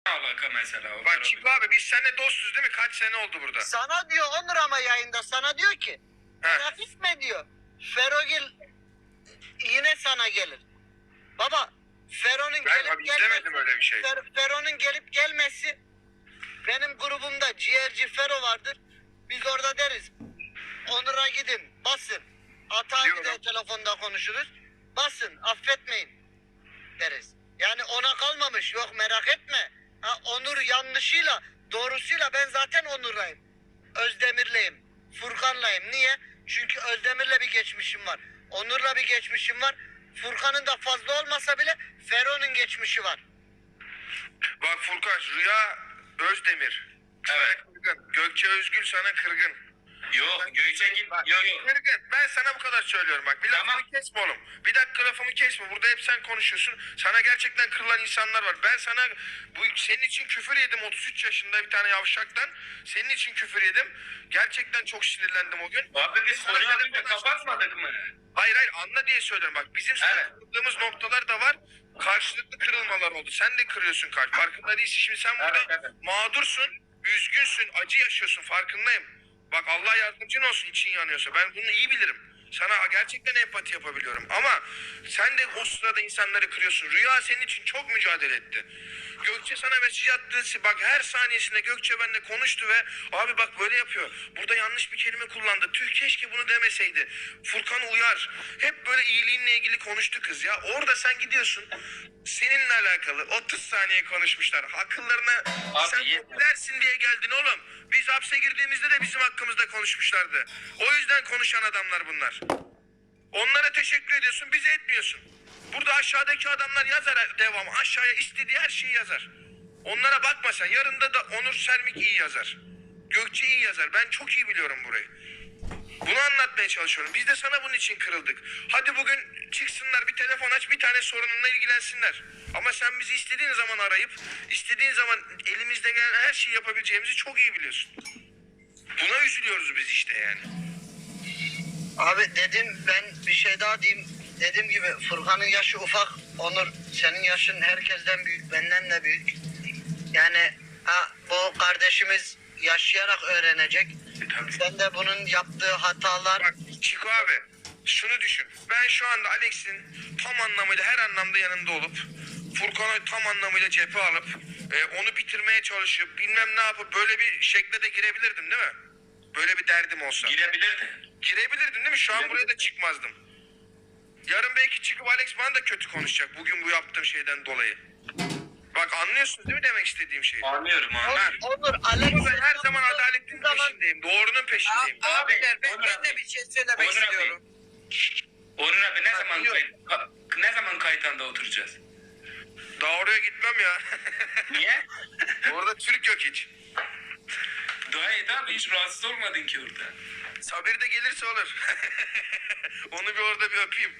alaka mesela? O Bak Fero Çiko abi biz seninle dostuz değil mi? Kaç sene oldu burada? Sana diyor Onur ama yayında sana diyor ki merak etme diyor. Ferogil yine sana gelir. Baba Fero'nun Ben gelip abi izlemedim öyle bir şey. Fero'nun gelip gelmesi benim grubumda ciğerci Fero vardır. Biz orada deriz. Onur'a gidin basın. Ata Diyorum. bir de telefonda konuşuruz. Basın affetmeyin deriz. Yani ona kalmamış yok merak etme. Ha, Onur yanlışıyla doğrusuyla ben zaten Onur'layım. Özdemir'leyim. Furkan'layım. Niye? Çünkü Özdemir'le bir geçmişim var. Onur'la bir geçmişim var. Furkan'ın da fazla olmasa bile Fero'nun geçmişi var. Bak Furkan Rüya Özdemir. Evet. Kırgın. Gökçe Özgül sana kırgın. Yok Gökçe Bak, yok yok. Kırgın. Ben sana bu kadar söylüyorum bak. Bir Tamam. lafımı kesme oğlum. Bir dakika lafımı kesme. Burada hep sen konuşuyorsun. Sana gerçekten kırılan insanlar var. Ben sana senin için küfür yedim 33 yaşında bir tane yavşaktan. Senin için küfür yedim. Gerçekten çok sinirlendim o gün. Abi biz Sana konuyu telefonla kapatmadık mı? Hayır anla diye söylüyorum bak. Bizim sana Evet. kırıldığımız noktalar da var. Karşılıklı kırılmalar oldu. Sen de kırıyorsun kalp. Farkında değilsin. Şimdi sen burada Evet. mağdursun, üzgünsün, acı yaşıyorsun. Farkındayım. Bak Allah yardımcın olsun için yanıyorsa. Ben bunu iyi bilirim. Sana gerçekten empati yapabiliyorum. Ama sen de o sırada insanları kırıyorsun. Rüya senin için çok mücadele etti. Gökçe sana mesaj attı. Bak her saniyesinde Gökçe benimle konuştu ve abi bak böyle yapıyor. Burada yanlış bir kelime kullandı. Tüh keşke bunu demeseydi. Furkan uyar. Hep böyle iyiliğinle ilgili konuştu kız ya. Orada sen gidiyorsun. Seninle alakalı 30 saniye konuşmuşlar. Akıllarına Abi, sen yeter. popülersin diye geldin oğlum. Biz hapse girdiğimizde de bizim hakkımızda konuşmuşlardı. O yüzden konuşan adamlar bunlar. Onlara teşekkür ediyorsun, bize etmiyorsun. Burada aşağıdaki adamlar yazar devam. Aşağıya istediği her şeyi yazar. Onlara bakma sen. Yarın da Onur Sermik iyi yazar. Gökçe iyi yazar. Ben çok iyi biliyorum burayı. Bunu anlatmaya çalışıyorum. Biz de sana bunun için kırıldık. Hadi bugün çıksınlar bir telefon aç bir tane sorununla ilgilensinler. Ama sen bizi istediğin zaman arayıp istediğin zaman elimizde gelen her şeyi yapabileceğimizi çok iyi biliyorsun. Buna üzülüyoruz biz işte yani. Abi dedim ben bir şey daha diyeyim. Dediğim gibi Furkan'ın yaşı ufak. Onur senin yaşın herkesten büyük. Benden de büyük. Yani bu kardeşimiz yaşayarak öğrenecek. Sen de bunun yaptığı hatalar... Bak Çiko abi şunu düşün. Ben şu anda Alex'in tam anlamıyla her anlamda yanında olup Furkan'a tam anlamıyla cephe alıp onu bitirmeye çalışıp bilmem ne yapıp böyle bir şekle de girebilirdim değil mi? Böyle bir derdim olsa. Girebilirdi. Girebilirdim değil mi? Şu an buraya da çıkmazdım. Yarın belki çıkıp Alex bana da kötü konuşacak bugün bu yaptığım şeyden dolayı. Bak anlıyorsunuz değil mi demek istediğim şeyi? Anlıyorum abi. Onur, Alex... Ben her zaman adaletin peşindeyim. Doğrunun peşindeyim. Abiler Onur ben de abi. bir şey söylemek Onur abi. istiyorum. Onur abi yok. ne zaman kayıtanda oturacağız? Daha oraya gitmem ya. Niye? Orada Türk yok hiç. Dua et abi hiç rahatsız olmadın ki orada. Sabir de gelirse olur. Onu bir orada bir öpeyim.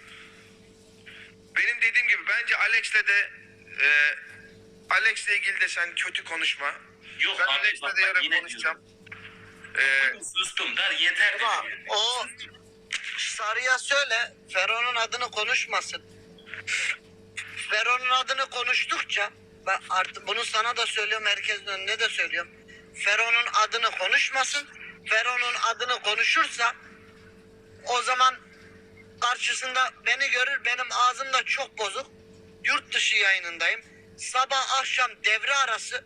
Benim dediğim gibi bence Alex'le de Alex'le ilgili de sen kötü konuşma. Yok Ben abi, Alex'le bak, de yarın yine konuşacağım. Sustum da yeter dedim Ama yani. o Sarı'ya söyle Fero'nun adını konuşmasın. Fero'nun adını konuştukça ben artık bunu sana da söylüyorum herkesin önünde de söylüyorum. Fero'nun adını konuşmasın. Fero'nun adını konuşursa o zaman karşısında beni görür benim ağzım da çok bozuk. Yurt dışı yayınındayım. Sabah akşam devre arası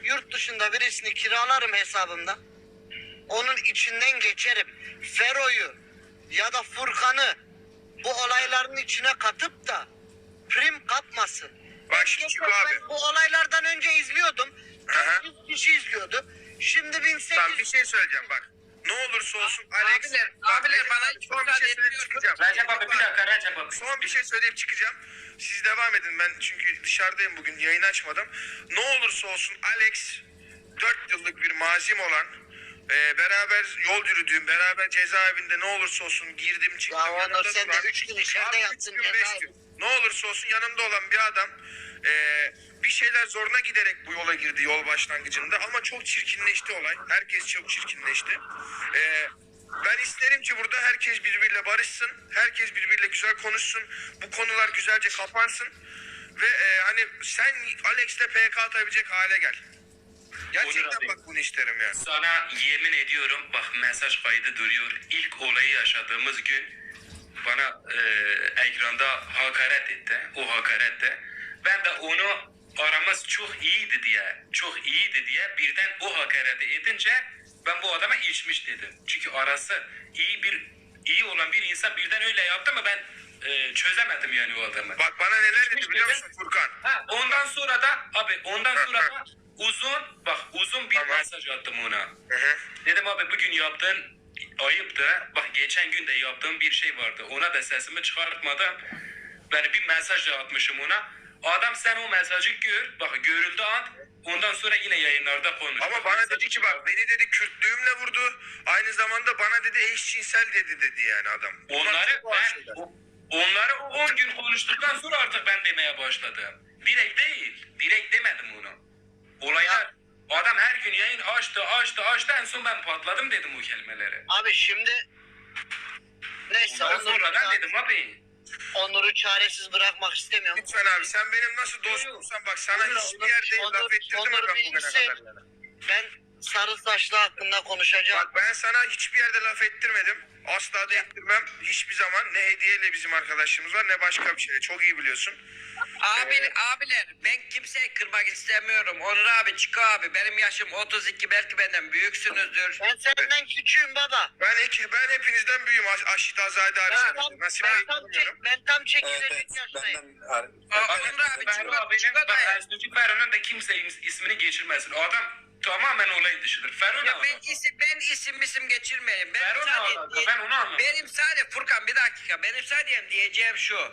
yurt dışında birisini kiralarım hesabımda. Onun içinden geçerim. Fero'yu ya da Furkan'ı bu olayların içine katıp da prim kapmasın. Bak şimdi Çiko abi. Bu olaylardan önce izliyordum. Aha. 100 kişi izliyordu. Şimdi 1800... Tamam bir şey söyleyeceğim bak. Ne olursa olsun Alex. Abiler, bana son bir şey söyleyip çıkacağım. Recep abi bir dakika Recep abi. Son bir şey söyleyip çıkacağım. Siz devam edin. Ben çünkü dışarıdayım bugün. Yayın açmadım. Ne olursa olsun Alex 4 yıllık bir mazim olan beraber yol yürüdüğüm, beraber cezaevinde ne olursa olsun girdim çıktım. Ya Onur yanımda sen de duran- 3 gün içeride Abi, yattın. 3 gün 5 gün. Ne olursa olsun yanımda olan bir adam bir şeyler zoruna giderek bu yola girdi yol başlangıcında ama çok çirkinleşti olay. Herkes çok çirkinleşti. Ben isterim ki burada herkes birbiriyle barışsın. Herkes birbiriyle güzel konuşsun. Bu konular güzelce kapansın. Ve hani sen Alex'le PK atabilecek hale gel. Onur Gerçekten abi. bak bunu isterim yani. Sana yemin ediyorum bak mesaj kaydı duruyor. İlk olayı yaşadığımız gün bana ekranda hakaret etti. O hakaret de. Ben de onu aramız çok iyiydi diye birden o hakareti edince ben bu adama içmiş dedim. Çünkü arası iyi olan bir insan birden öyle yaptı mı ben çözemedim yani o adamı. Bak bana neler dedi İçmiş biliyor dedim. musun Furkan? Ondan sonra da uzun bir Tamam. mesaj attım ona. Hı hı. Dedim abi bugün yaptığın ayıptı. Bak geçen gün de yaptığım bir şey vardı. Ona da sesimi çıkartmadan ben bir mesaj da atmışım ona. Adam sen o mesajı gör. Bak görüldü at. Ondan sonra yine yayınlarda konuş. Ama bana dedi ki bak beni dedi Kürtlüğümle vurdu. Aynı zamanda bana dedi eşcinsel dedi yani adam. Onları Bunlar çok ağır ben şeyler. onları 10 gün konuştuktan sonra artık ben demeye başladım. Direkt değil. Direkt demedim onu. Olaylar adam her gün yayın açtı en son ben patladım dedim o kelimeleri. Abi şimdi neyse Ondan sonra ben dedim abi. Onur'u çaresiz bırakmak istemiyorum. Lütfen abi sen benim nasıl dostumsan bak sana Onur, hiçbir yerde Onur, laf ettirdim mi Onur ben bugüne bilgisi- kadar yani. Ben sarı saçlı hakkında konuşacağım. Bak ben sana hiçbir yerde laf ettirmedim. Asla da ettirmem. Hiçbir zaman ne hediyeyle bizim arkadaşlığımız var ne başka bir şey. Çok iyi biliyorsun. Abiler ben kimseyi kırmak istemiyorum. Onur abi, Çiko abi benim yaşım 32, belki benden büyüksünüzdür. Ben senden küçüğüm baba. Ben hepinizden büyüğüm. Aşit Azade hariç. Nasip Bey'i tanımıyorum. Ben tam Evet, çekilecek evet. yaştayım. Onur abi, Çiko dayı. Çocuk Ferhan'ın da kimse ismini geçirmesin. O adam tamamen olay dışıdır. Ferhan Ya ne ben alaka? isim geçirmeyeyim. Ferhan ne alaka? Ben onu anlamadım. Benim sadece Furkan bir dakika. Benim sadece diyeceğim şu.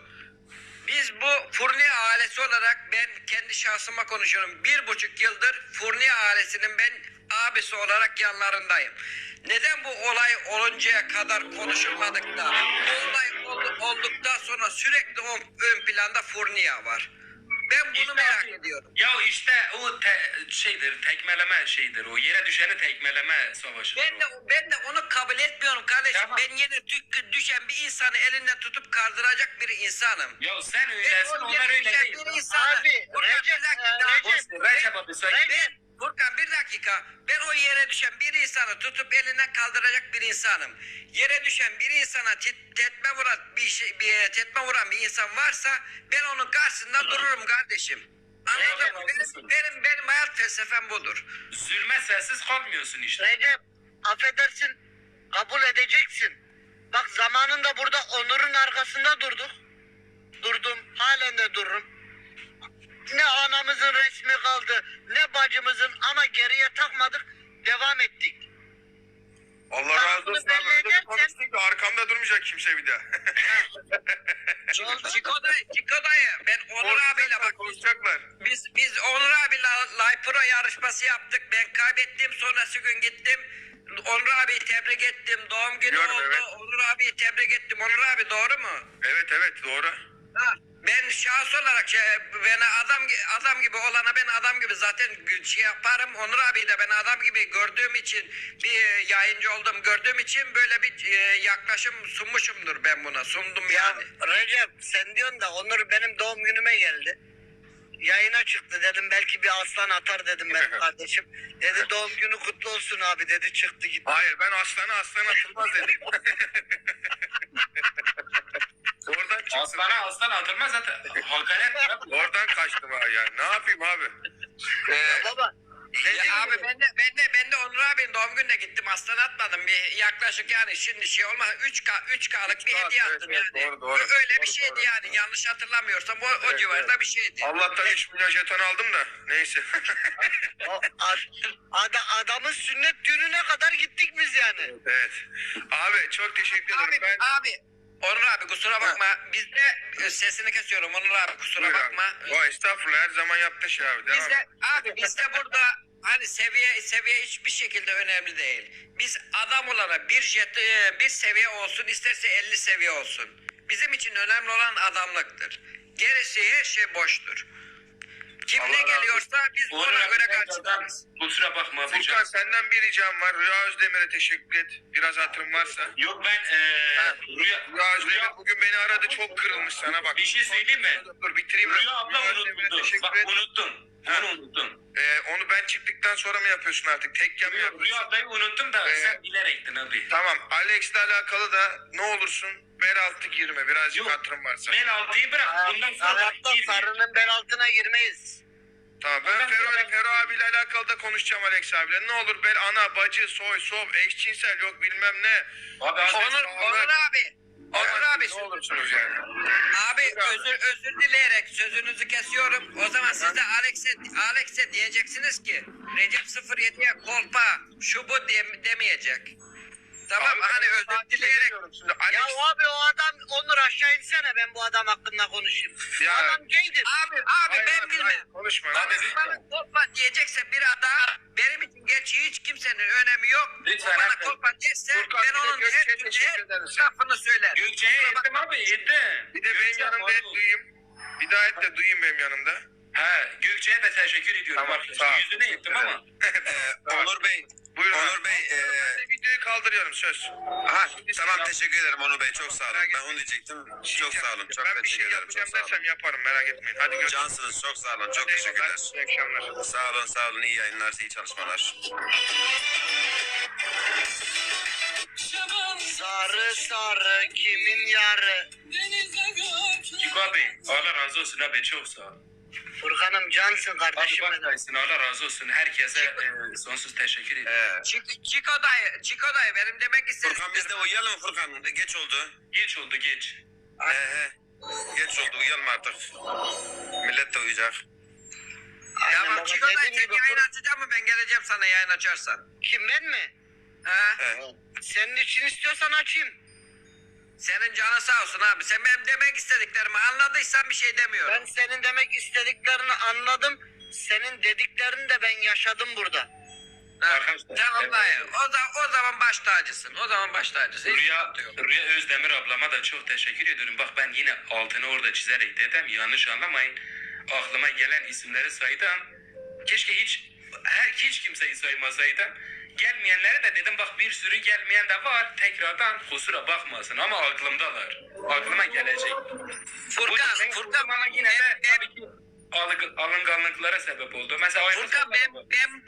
Biz bu Furniye ailesi olarak ben kendi şahsıma konuşuyorum. 1,5 yıldır Furniye ailesinin ben abisi olarak yanlarındayım. Neden bu olay oluncaya kadar konuşulmadık da bu olay olduktan sonra sürekli ön planda Furniye var. Ben bunu İşte merak abi, ediyorum. Ya işte o tekmeleme şeydir. O yere düşeni tekmeleme savaşıdır. Ben de onu kabul etmiyorum kardeşim. Tamam. Ben yere düşen bir insanı elinden tutup kaldıracak bir insanım. Ya sen öylesin onlar öyle değil. Abi, Recep abi sakin. Furkan bir dakika. Ben o yere düşen bir insanı tutup elinden kaldıracak bir insanım. Yere düşen bir insana tetme vuran bir insan varsa ben onun karşısında dururum kardeşim. Anladın mı? Benim hayat felsefem budur. Zulme sessiz kalmıyorsun işte. Recep affedersin kabul edeceksin. Bak zamanında burada Onur'un arkasında durduk. Durdum halen de dururum. Ne anamızın resmi kaldı ne bacımızın ama geriye takmadık devam ettik. Allah razı olsun abi. Öyle bir edersen- konuştuk ki arkamda durmayacak kimse bir daha. Çiko dayı ben Onur abiyle bak konuşacaklar. biz Onur abiyle Laypro yarışması yaptık. Ben kaybettim, sonrası gün gittim. Onur abiyi tebrik ettim. Doğum günü Biliyorum, oldu. evet. Onur abiyi tebrik ettim. Onur abi doğru mu? Evet doğru. Ha, ben şahs olarak beni adam gibi olana ben adam gibi zaten şey yaparım. Onur abiyi de ben adam gibi gördüğüm için bir yayıncı oldum gördüğüm için böyle bir yaklaşım sunmuşumdur ben buna. Sundum Ya yani. Recep sen diyorsun da Onur benim doğum günüme geldi. Yayına çıktı dedim belki bir aslan atar dedim benim kardeşim. Dedi doğum günü kutlu olsun abi dedi çıktı gitti. Hayır ben aslan atılmaz dedim. Oradan çıktım. Aslan atılmaz zaten. Hakaret ya. Oradan kaçtım ha yani. Ne yapayım abi? Ya baba Ya abi ben de Onur abinin doğum gününe gittim. Aslan atmadım. Bir yaklaşık yani şimdi şey olmaz 3K'lık bir 3K, hediye evet, attım evet, yani. doğru, Öyle bir doğru, şeydi doğru. yani. Yanlış hatırlamıyorsam o Evet, civarda bir şeydi. Allah'tan 3 milyon jeton aldım da. Neyse. o adamın sünnet düğününe kadar gittik biz yani. Evet. Abi çok teşekkür ederim. Abi Onur abi kusura bakma. Bizde sesini kesiyorum Onur abi kusura Buyur bakma. abi. O estağfurullah her zaman yaptığın şey abi. Devam et. Bizde burada hani seviye hiçbir şekilde önemli değil. Biz adam olana bir seviye olsun isterse 50 seviye olsun. Bizim için önemli olan adamlıktır. Gerisi her şey boştur. Kim Allah ne razı geliyorsa biz ona göre karşılarız. Bu kusura bakma abi. Furkan senden bir ricam var. Rüya Özdemir'e teşekkür et. Biraz hatırın varsa. Yok ben Rüya Özdemir bugün beni aradı. Çok kırılmış sana bak. bir şey söyleyeyim mi? Dur bitireyim. Rüya abla Özdemir'e unuttum. teşekkür Bak et. unuttum. Ha. Onu unuttum. Onu ben çıktıktan sonra mı yapıyorsun artık? Tekken mi yapıyorsun? Rüya ablayı unuttum da sen bilerektin abi. Tamam. Alex'le alakalı da ne olursun bel altı girme. Birazcık Yok. hatırın varsa. Bel altıyı bırak. Bundan sonra Hayatta girme. sarının bel altına girmeyiz. Tamam ben Fero abiyle alakalı da konuşacağım Alex abiyle. Ne olur bel ana, bacı, soy, sop, eşcinsel yok bilmem ne. Abi Onur abi. Onur abi. Ne olursunuz yani. Abi özür dileyerek sözünüzü kesiyorum. O zaman siz de Alex'e diyeceksiniz ki Recep 07'ye kolpa şu bu demeyecek. Tamam Abi, hani ben özür takip dileyerek. ediyorum şimdi. Alex, Ya abi o adam Onur aşağı insene ben bu adam hakkında konuşayım. Ya. O adam gaydir. Abi Hayır, ben hayır, bilmem. hayır, konuşma. Bana Hadi lütfen. kolpa diyecekse bir adam benim için gerçi hiç kimsenin önemi yok. Lütfen, O bana lütfen. kolpa derse Furkan, ben bir de onun Gökçe'ye her türlü teşekkür ederim sana. lafını söylerim. Gökçe'ye ettim abi ettim. Bir de benim yanımda et duyayım. Bir daha et de duyayım benim yanımda. He Gökçe'ye de teşekkür ediyorum Tamam, arkadaşlar. sağ ol. Yüzüne ettim ama. Onur Bey, Buyurun. Onur Bey, Ben de videoyu kaldırıyorum söz. tamam teşekkür ederim Onur Bey, çok sağ olun. Ben onu diyecektim, çok sağ olun, çok Ben bir teşekkür şey ederim, yapacağım çok sağ dersem olun. yaparım merak etmeyin. Hadi görüşürüz. Cansınız, çok sağ olun, çok Eyvallah, teşekkürler. İyi akşamlar. Sağ olun, iyi yayınlar, iyi çalışmalar. Sarı sarı kimin yarı? Çiko abi Allah razı olsun abi çok sağ ol. Furkan'ım cansın Abi kardeşim benim. bakarsın Allah razı olsun. Herkese sonsuz teşekkür ederim. Çiko dayı benim demek Furkan biz de istediğim. uyuyalım mı Furkan? Geç oldu. Geç oldu geç. Geç oldu, uyuyalım artık. Millet de uyuyacak. Aynen Tamam baba, Çiko dayı dediğim sen gibi yayın açacak mı? Ben geleceğim sana yayın açarsan. Kim ben mi? Ha? Senin için istiyorsan açayım. Senin canın sağ olsun abi. Sen benim demek istediklerimi anladıysan bir şey demiyorum. Ben senin demek istediklerini anladım. Senin dediklerini de ben yaşadım burada. Ha, Arkadaşlar, tamam dayı. O zaman baş tacısın. O zaman baş tacısın. Hiç Rüya, sıkıntı yok. Rüya Özdemir ablama da çok teşekkür ediyorum. Bak ben yine altını orada çizerek dedim. Yanlış anlamayın. Aklıma gelen isimleri saydım. Keşke hiç kimseyi saymasaydım. Gelmeyenlere de dedim bak bir sürü gelmeyen de var. Tekrardan kusura bakmasın ama aklımdalar. Aklıma gelecek. Furkan ama yine de tabii ki alınganlıklara sebep oldu. Mesela Furkan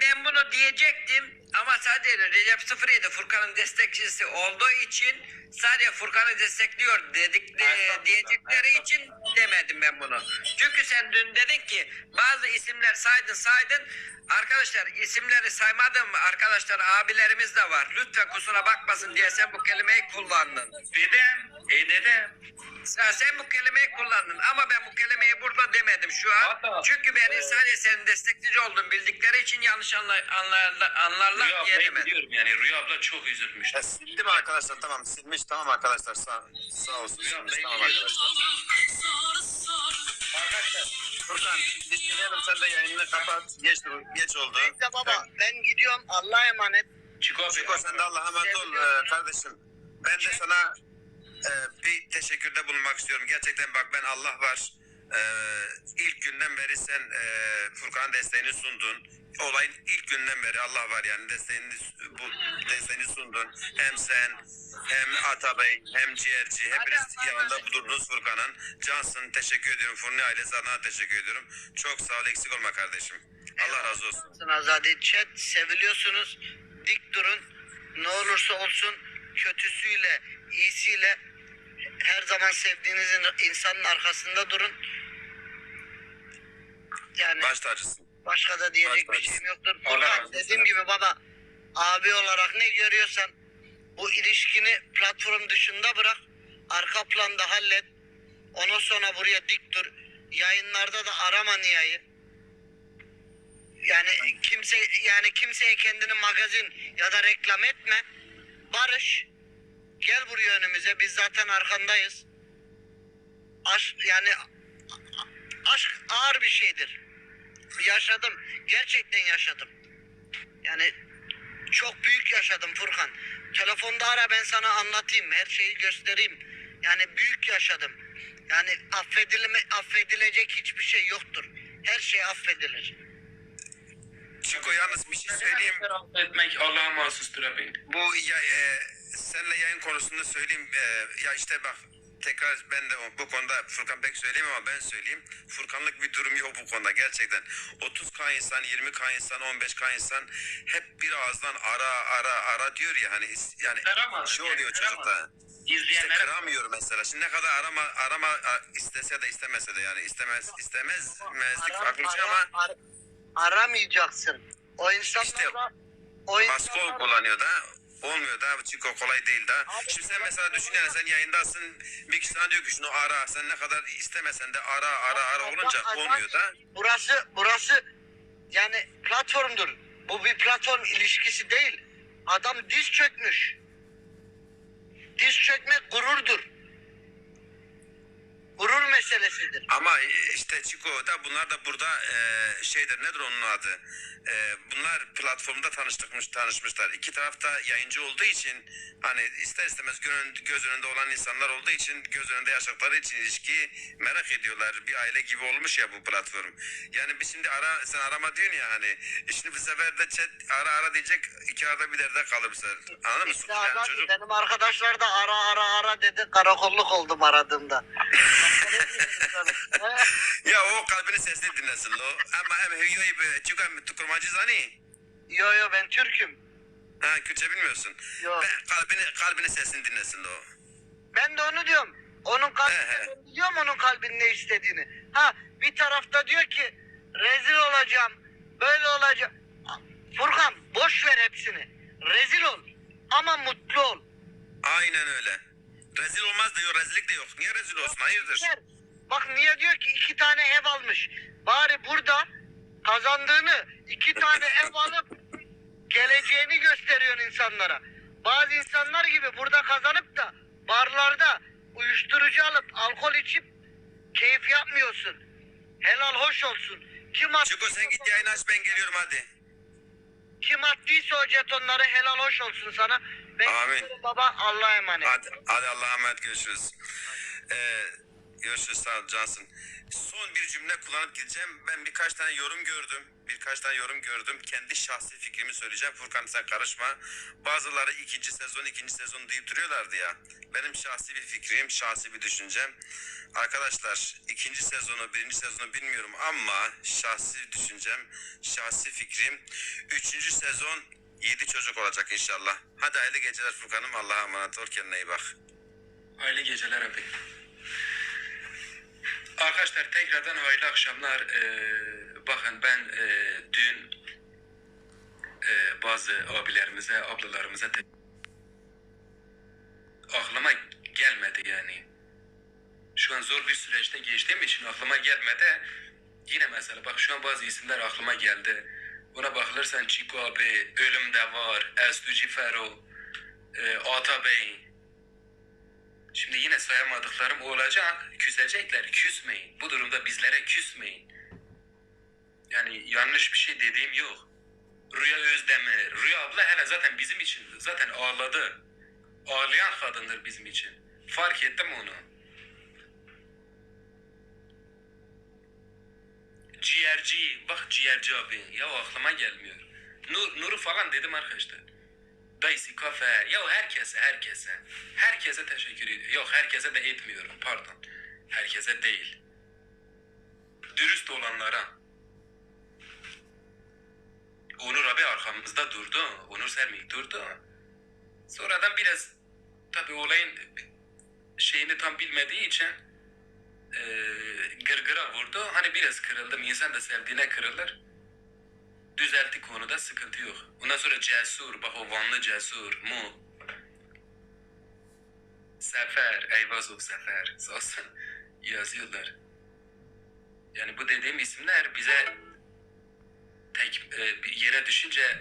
ben bunu diyecektim ama sadece Recep 07 Furkan'ın destekçisi olduğu için sadece Furkan'ı destekliyor diyecekleri için demedim ben bunu. Çünkü sen dün dedin ki bazı isimler saydın. Arkadaşlar isimleri saymadığım arkadaşlar abilerimiz de var. Lütfen kusura bakmasın diye sen bu kelimeyi kullandın. dedim. Sen bu kelimeyi kullandın ama ben bu kelimeyi burada demedim şu an. Hatta, Çünkü beni sadece senin destekçi olduğunu bildikleri için yanlış Rüya anlarlar diye ablayı demedim. biliyorum yani. Rüya abla çok üzülmüş. Sildim arkadaşlar, tamam silmiş, tamam arkadaşlar, sağ olsun, silmiş, tamam arkadaşlar. Arkadaşlar Furkan, biz dinleyelim, sen de yayınını kapat, geç oldu. Neyse baba ben gidiyorum Allah'a emanet. Çiko abi. Çiko sen de Allah'a emanet ol kardeşim. Ben de sana bir teşekkürde bulunmak istiyorum. Gerçekten bak ben Allah var. İlk günden beri sen Furkan'ın desteğini sundun. Olayın ilk günden beri Allah var yani desteğini sundun. Hem sen hem Atabey hem Ciğerci hepiniz yanında durdunuz Furkan'ın. Cansın, teşekkür ediyorum. Furni ailesi adına teşekkür ediyorum. Çok sağ ol, eksik olma kardeşim. Allah razı olsun. Azade chat seviliyorsunuz. Dik durun. Ne olursa olsun kötüsüyle iyisiyle her zaman sevdiğinizin insanın arkasında durun. Yani Baş tacısın. başka da diyecek Baş bir şeyim yoktur. Allah razı Furkan olsun. dediğim gibi baba abi olarak ne görüyorsan bu ilişkini platform dışında bırak. Arka planda hallet. Ondan sonra buraya dik dur. Yayınlarda da arama Nihay'ı. Yani kimseye kendini magazin ya da reklam etme. Barış. Gel buraya önümüze. Biz zaten arkandayız. Aşk ağır bir şeydir. Yaşadım. Gerçekten yaşadım. Yani çok büyük yaşadım Furkan. Telefonda ara ben sana anlatayım. Her şeyi göstereyim. Yani büyük yaşadım. Yani affedilecek hiçbir şey yoktur. Her şey affedilir. Çiko yalnız bir şey söyleyeyim. Etmek Allah'a mahsustur abi. Bu seninle yayın konusunda söyleyeyim. Ya işte bak tekrar ben de bu konuda Furkan pek söyleyeyim ama ben söyleyeyim. Furkanlık bir durum yok bu konuda gerçekten. 30K insan, 20K insan, 15K insan hep bir ağızdan ara diyor ya hani yani Kıramaz, şey oluyor yani çocukta. İşte İzleyenlere kıramıyor mesela. Şimdi ne kadar istese de istemese de yani istemezlik haklıca ama Aramayacaksın. O insanlar İşte da o baskı insanlar kullanıyor da olmuyor da Çiko kolay değil da. Abi, Şimdi sen mesela düşün yani sen yayındasın bir kişi sana diyor ki şunu ara sen ne kadar istemesen de ara olunca olmuyor da. Burası yani platformdur. Bu bir platform ilişkisi değil. Adam diz çökmüş. Diz çökmek gururdur. Gurur meselesidir. Ama işte Çiko da bunlar da burada şeydir nedir onun adı? Bunlar platformda tanışmışlar. İki tarafta yayıncı olduğu için hani ister istemez göz önünde olan insanlar olduğu için göz önünde yaşadıkları için ilişkiyi merak ediyorlar. Bir aile gibi olmuş ya bu platform. Yani biz şimdi sen arama diyorsun ya hani şimdi bu sefer de chat ara diyecek iki arada bir derde kalır bu sefer. Anladın mı? İşte Yani adam, çocuk benim arkadaşlar da ara dedi. Karakolluk oldum aradığımda. ya o kalbinin sesini dinlesin lo. Ama hüyoyu çıkan tukurmacı zani. Yo ben Türk'üm. Ha Kürtçe bilmiyorsun. Yo. Kalbinin sesini dinlesin lo. Ben de onu diyorum. Onun kalbinde He. ben biliyorum onun kalbinin ne istediğini. Ha bir tarafta diyor ki rezil olacağım. Böyle olacağım. Furkan boş ver hepsini. Rezil ol. Ama mutlu ol. Aynen öyle. Rezil olmaz diyor, rezillik de yok. Niye rezil olsun? Hayırdır? Bak niye diyor ki 2 tane ev almış. Bari burada kazandığını 2 tane ev alıp geleceğini gösteriyorsun insanlara. Bazı insanlar gibi burada kazanıp da barlarda uyuşturucu alıp alkol içip keyif yapmıyorsun. Helal hoş olsun. Çiko sen git yayını aç ben geliyorum hadi. Kim attıysa o jetonları helal hoş olsun sana. Ben Amin. gidiyorum baba Allah'a emanet. Hadi Allah'a emanet görüşürüz. Görüşürüz sağ ol Cansın. Son bir cümle kullanıp gideceğim. Ben birkaç tane yorum gördüm. Kendi şahsi fikrimi söyleyeceğim. Furkan sen karışma. Bazıları ikinci sezon deyip duruyorlardı ya. Benim şahsi bir fikrim, şahsi bir düşüncem. Arkadaşlar birinci sezonu bilmiyorum ama şahsi düşüncem, şahsi fikrim. 3. sezon 7 çocuk olacak inşallah. Hadi hayırlı geceler Furkan'ım. Allah'a emanet ol. Kendine iyi bak. Hayırlı geceler abi. Arkadaşlar tekrardan hayırlı akşamlar. Bakın ben dün bazı abilerimize, ablalarımıza aklıma gelmedi yani. Şu an zor bir süreçte geçtiğim için aklıma gelmedi. Yine mesela bak şu an bazı isimler aklıma geldi. Buna bakılırsan Çiko abi, Ölüm de var, Estuci Fero, Atabey. Şimdi yine sayamadıklarım olacak. Küsecekler. Küsmeyin. Bu durumda bizlere küsmeyin. Yani yanlış bir şey dediğim yok. Rüya Özdemir. Rüya abla hele zaten bizim için. Zaten ağladı. Ağlayan kadındır bizim için. Fark ettim onu. Ciğerci. Bak ciğerci abi. Ya aklıma gelmiyor. Nur'u falan dedim arkadaşlar. Dayısı kafe. Ya herkese. Herkese teşekkür ediyorum. Yok herkese de etmiyorum. Pardon. Herkese değil. Dürüst olanlara. Onur abi arkamızda durdu. Onur Sermik durdu. Sonradan biraz tabii olayın şeyini tam bilmediği için gırgıra vurdu. Hani biraz kırıldım. İnsan da sevdiğine kırılır. Düzelttik konuda sıkıntı yok. Ondan sonra Cesur, bak o Vanlı Cesur, Mu. Sefer, Eyvazov Sefer, sağ olsun yazıyorlar. Yani bu dediğim isimler bize tek bir yere düşünce